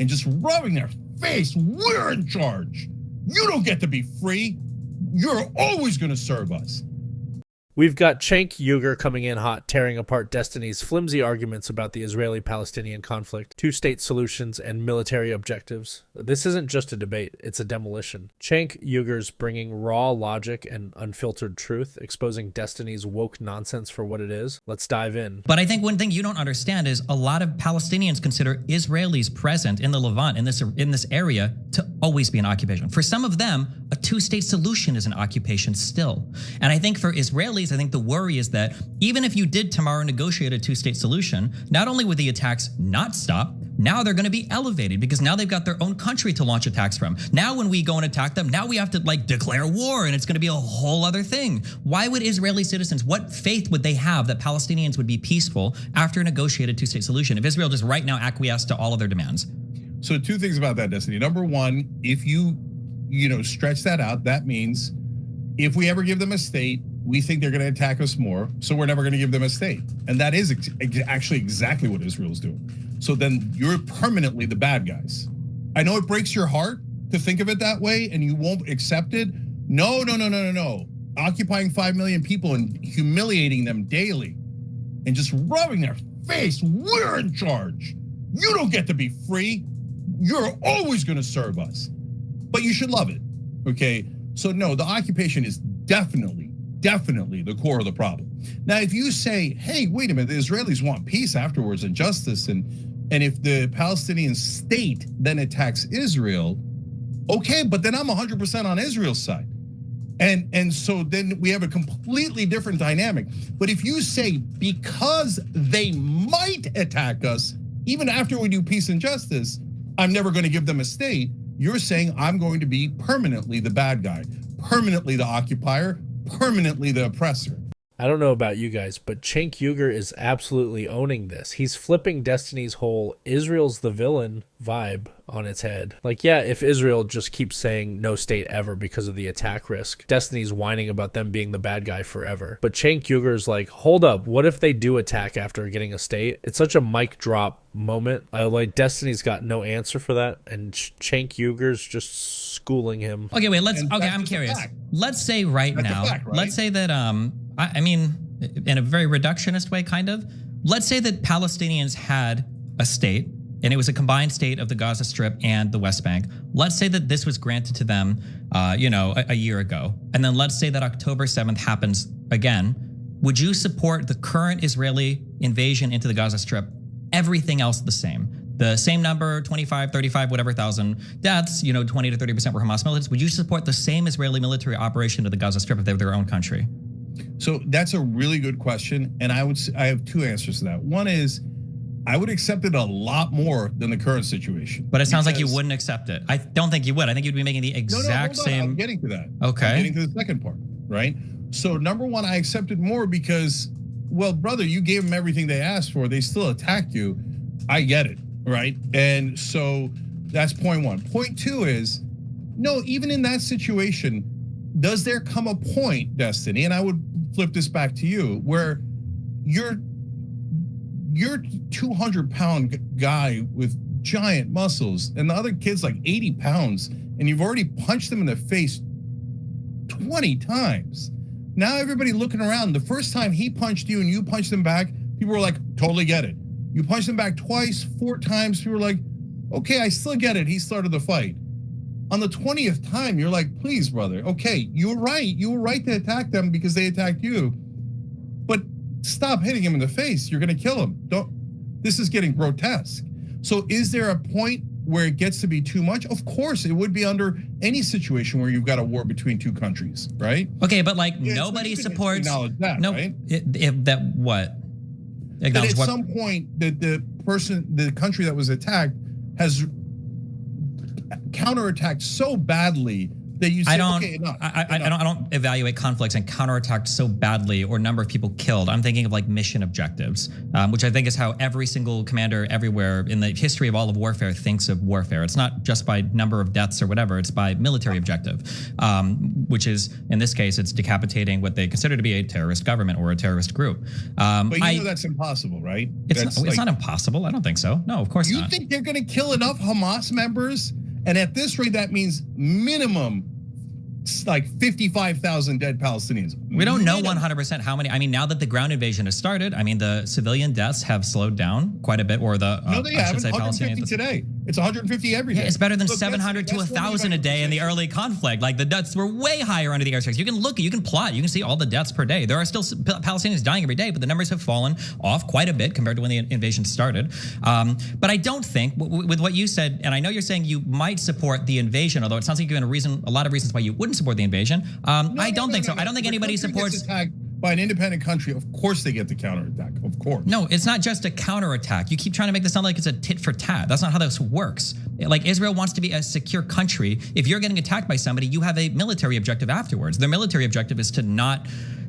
and just rubbing their face, we're in charge. You don't get to be free. You're always gonna serve us. We've got Cenk Uygur coming in hot, tearing apart Destiny's flimsy arguments about the Israeli-Palestinian conflict, two-state solutions, and military objectives. This isn't just a debate, it's a demolition. Cenk Uygur's bringing raw logic and unfiltered truth, exposing Destiny's woke nonsense for what it is. Let's dive in. But I think one thing you don't understand is a lot of Palestinians consider Israelis present in the Levant, in this area, to always be an occupation. For some of them, a two-state solution is an occupation still. And I think for Israelis, I think the worry is that even if you did tomorrow negotiate a two-state solution, not only would the attacks not stop, now they're going to be elevated because now they've got their own country to launch attacks from. Now when we go and attack them, now we have to declare war, and it's going to be a whole other thing. Why would Israeli citizens, what faith would they have that Palestinians would be peaceful after a negotiated two-state solution if Israel just right now acquiesced to all of their demands? So two things about that, Destiny. Number one, if you stretch that out, that means if we ever give them a state, we think they're going to attack us more, so we're never going to give them a state. And that is actually exactly what Israel's doing. So then you're permanently the bad guys. I know it breaks your heart to think of it that way and you won't accept it. No. Occupying 5 million people and humiliating them daily and just rubbing their face, we're in charge. You don't get to be free. You're always going to serve us. But you should love it, okay? So no, the occupation is definitely the core of the problem. Now, if you say, hey, wait a minute, the Israelis want peace afterwards and justice, and if the Palestinian state then attacks Israel, okay, but then I'm 100% on Israel's side. And so then we have a completely different dynamic. But if you say, because they might attack us, even after we do peace and justice, I'm never going to give them a state, you're saying I'm going to be permanently the bad guy, permanently the occupier, permanently the oppressor. I don't know about you guys, but Cenk Uygur is absolutely owning this. He's flipping Destiny's whole Israel's the villain vibe on its head. Like, yeah, if Israel just keeps saying no state ever because of the attack risk, Destiny's whining about them being the bad guy forever. But Cenk Uygur's like, hold up, what if they do attack after getting a state? It's such a mic drop moment. Like, Destiny's got no answer for that, and Cenk Uygur's just schooling him. Okay, wait, I'm curious. Let's say right now, let's say that, I mean, in a very reductionist way, kind of, let's say that Palestinians had a state, and it was a combined state of the Gaza Strip and the West Bank. Let's say that this was granted to them, a year ago. And then let's say that October 7th happens again. Would you support the current Israeli invasion into the Gaza Strip? Everything else the same. The same number, 25, 35, whatever thousand deaths, 20 to 30% were Hamas militants. Would you support the same Israeli military operation to the Gaza Strip if they were their own country? So that's a really good question. And I have two answers to that. One is, I would accept it a lot more than the current situation. But it sounds like you wouldn't accept it. I don't think you would. I think you'd be making the exact same. I'm getting to that. Okay. I'm getting to the second part, right? So number one, I accepted more because, well, brother, you gave them everything they asked for. They still attacked you. I get it, right? And so that's point one. Point two is, no, even in that situation, does there come a point, Destiny, and I would flip this back to you, where you're 200-pound guy with giant muscles and the other kid's like 80 pounds and you've already punched them in the face 20 times. Now everybody looking around, the first time he punched you and you punched him back, people were like, totally get it. You punched him back twice, 4 times, people were like, okay, I still get it, he started the fight. On the 20th time, you're like, please, brother, okay, you were right to attack them because they attacked you, but stop hitting him in the face, you're gonna kill him. This is getting grotesque. So is there a point where it gets to be too much? Of course, it would be under any situation where you've got a war between two countries, right? Okay, but nobody supports. Acknowledge that, no, right? What? That at some point that the country that was attacked has counterattacked so badly that you say, I don't, okay, enough, I don't evaluate conflicts and counterattacked so badly or number of people killed. I'm thinking of like mission objectives, which I think is how every single commander everywhere in the history of all of warfare thinks of warfare. It's not just by number of deaths or whatever. It's by military objective, which is, in this case, it's decapitating what they consider to be a terrorist government or a terrorist group. But you know that's impossible, right? It's not impossible. I don't think so. No, of course not. You think they're going to kill enough Hamas members? And at this rate, that means minimum like 55,000 dead Palestinians. We don't know 100% how many. I mean, now that the ground invasion has started, I mean, the civilian deaths have slowed down quite a bit, or the no, they haven't. 150 today. It's 150 every day. Yeah, it's better than 700 to 1,000 a day in the early conflict. Like the deaths were way higher under the airstrikes. You can look, you can plot, you can see all the deaths per day. There are still Palestinians dying every day, but the numbers have fallen off quite a bit compared to when the invasion started. But I don't think, with what you said, and I know you're saying you might support the invasion, although it sounds like you're given a lot of reasons why you wouldn't support the invasion. I don't think so. I don't think anybody supports. By an independent country, of course they get the counterattack. Of course. No, it's not just a counterattack. You keep trying to make this sound like it's a tit for tat. That's not how this works. Like Israel wants to be a secure country. If you're getting attacked by somebody, you have a military objective afterwards. Their military objective is to not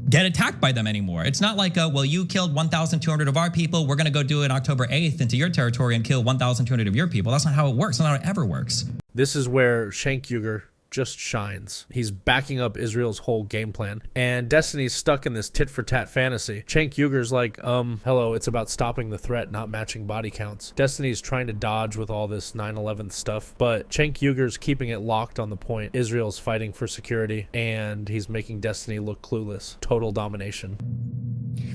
get attacked by them anymore. It's not like, well, you killed 1,200 of our people. We're going to go do it October 8th into your territory and kill 1,200 of your people. That's not how it works. That's not how it ever works. This is where Cenk Uygur just shines. He's backing up Israel's whole game plan, and Destiny's stuck in this tit-for-tat fantasy. Cenk Uygur's like, hello, it's about stopping the threat, not matching body counts. Destiny's trying to dodge with all this 9/11 stuff, but Cenk Uygur's keeping it locked on the point. Israel's fighting for security, and he's making Destiny look clueless. Total domination.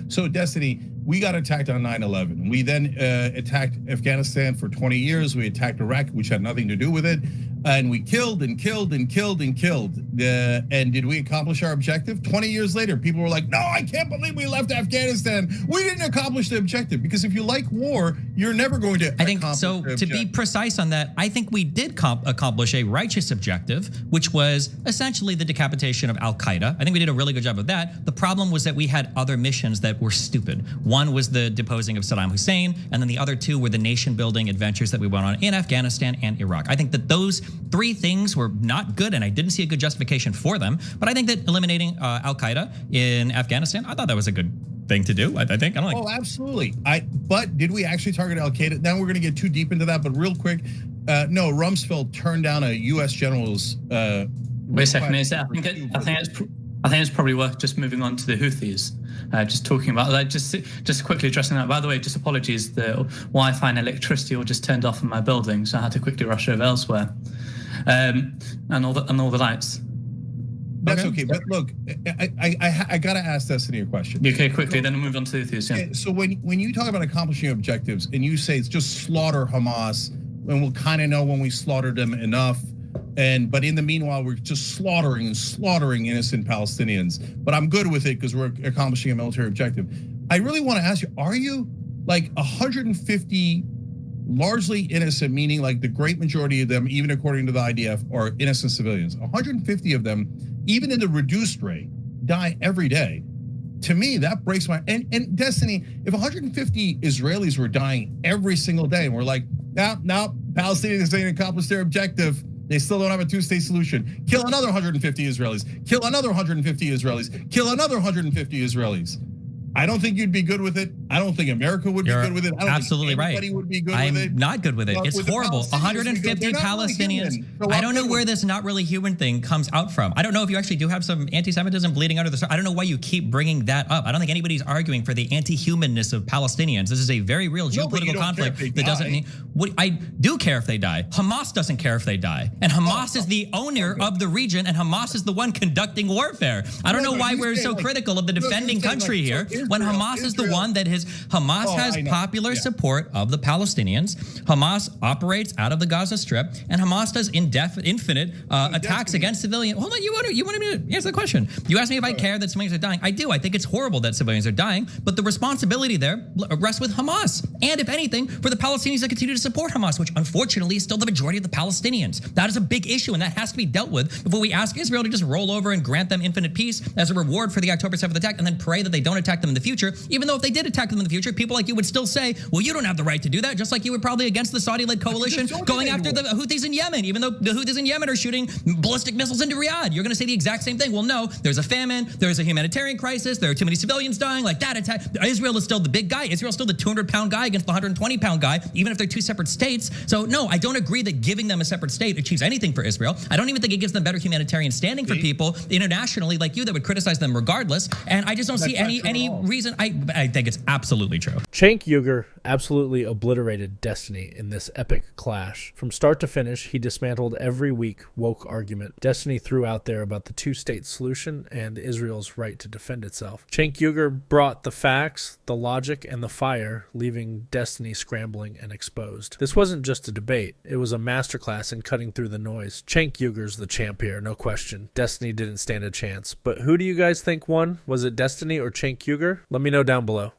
So Destiny, we got attacked on 9/11. We then attacked Afghanistan for 20 years. We attacked Iraq, which had nothing to do with it. And we killed and killed and killed and killed. And did we accomplish our objective? 20 years later, people were like, no, I can't believe we left Afghanistan. We didn't accomplish the objective. Because if you like war, you're never going to accomplish the objective. I think, so to be precise on that, I think we did accomplish a righteous objective, which was essentially the decapitation of Al-Qaeda. I think we did a really good job of that. The problem was that we had other missions that were stupid. One was the deposing of Saddam Hussein, and then the other two were the nation-building adventures that we went on in Afghanistan and Iraq. I think that those three things were not good, and I didn't see a good justification for them. But I think that eliminating Al-Qaeda in Afghanistan, I thought that was a good thing to do. I think. I don't think. Oh, absolutely. But did we actually target Al-Qaeda? Now we're going to get too deep into that, but real quick, no, Rumsfeld turned down a U.S. general's. Wait a second. I think it's probably worth just moving on to the Houthis. Just talking about that, just quickly addressing that. By the way, just apologies, the Wi-Fi and electricity all just turned off in my building, so I had to quickly rush over elsewhere. And all the lights. That's okay. But look, I gotta ask Destiny a question. Okay, quickly, then we'll move on to the Houthis. Yeah. So when you talk about accomplishing objectives and you say it's just slaughter Hamas, and we'll kind of know when we slaughtered them enough. But in the meanwhile, we're just slaughtering innocent Palestinians. But I'm good with it because we're accomplishing a military objective. I really want to ask you, are you like 150 largely innocent, meaning like the great majority of them, even according to the IDF, are innocent civilians? 150 of them, even in the reduced rate, die every day. To me, that breaks my, and Destiny, if 150 Israelis were dying every single day, and we're like, no, Palestinians ain't accomplished their objective. They still don't have a two-state solution. Kill another 150 Israelis. Kill another 150 Israelis. Kill another 150 Israelis. I don't think you'd be good with it. I don't think America would be good with it. I don't absolutely think right. anybody would be good I'm with it. not good with it. It's horrible. 150 Palestinians. I don't know where this not really human thing comes out from. I don't know if you actually do have some anti-Semitism bleeding under the surface. I don't know why you keep bringing that up. I don't think anybody's arguing for the anti-humanness of Palestinians. This is a very real geopolitical conflict that doesn't mean. I do care if they die. Hamas doesn't care if they die, and Hamas is the owner of the region, and Hamas is the one conducting warfare. I don't know why we're so critical of the defending country here. When Hamas is the one that Hamas has popular support of the Palestinians. Hamas operates out of the Gaza Strip, and Hamas does infinite attacks against civilians. Hold on, you wanted me to answer the question. You asked me if I care that civilians are dying. I do. I think it's horrible that civilians are dying, but the responsibility there rests with Hamas. And if anything, for the Palestinians to continue to support Hamas, which unfortunately is still the majority of the Palestinians. That is a big issue, and that has to be dealt with before we ask Israel to just roll over and grant them infinite peace as a reward for the October 7th attack, and then pray that they don't attack them in the future, even though if they did attack back to them in the future, people like you would still say, well, you don't have the right to do that, just like you were probably against the Saudi-led coalition going after the Houthis in Yemen, even though the Houthis in Yemen are shooting ballistic missiles into Riyadh. You're going to say the exact same thing. Well, no, there's a famine, there's a humanitarian crisis, there are too many civilians dying, like that attack. Israel is still the big guy. Israel's still the 200-pound guy against the 120-pound guy, even if they're two separate states. So no, I don't agree that giving them a separate state achieves anything for Israel. I don't even think it gives them better humanitarian standing for people internationally like you that would criticize them regardless. And I just don't see any reason. I think it's absolutely true. Cenk Uygur absolutely obliterated Destiny in this epic clash. From start to finish, he dismantled every weak woke argument Destiny threw out there about the two-state solution and Israel's right to defend itself. Cenk Uygur brought the facts, the logic, and the fire, leaving Destiny scrambling and exposed. This wasn't just a debate. It was a masterclass in cutting through the noise. Cenk Uygur's the champ here, no question. Destiny didn't stand a chance. But who do you guys think won? Was it Destiny or Cenk Uygur? Let me know down below.